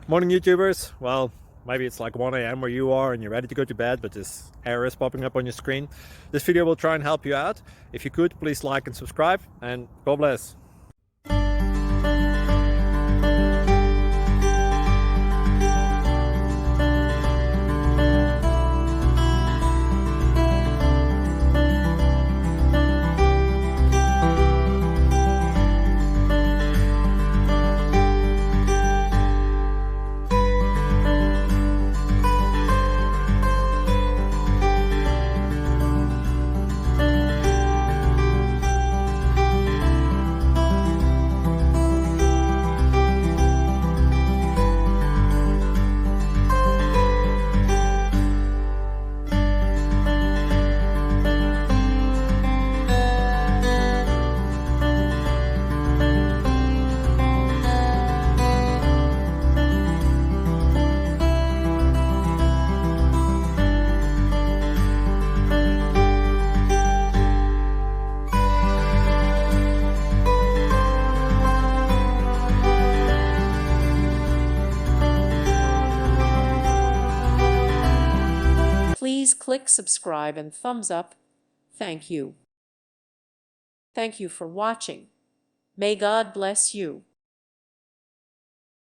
Morning YouTubers. Well, maybe it's like 1 a.m. where you are and you're ready to go to bed, but this error is popping up on your screen. This video will try and help you out. If you could, please like and subscribe, and God bless. Please click subscribe and thumbs up. Thank you. Thank you for watching. May God bless you.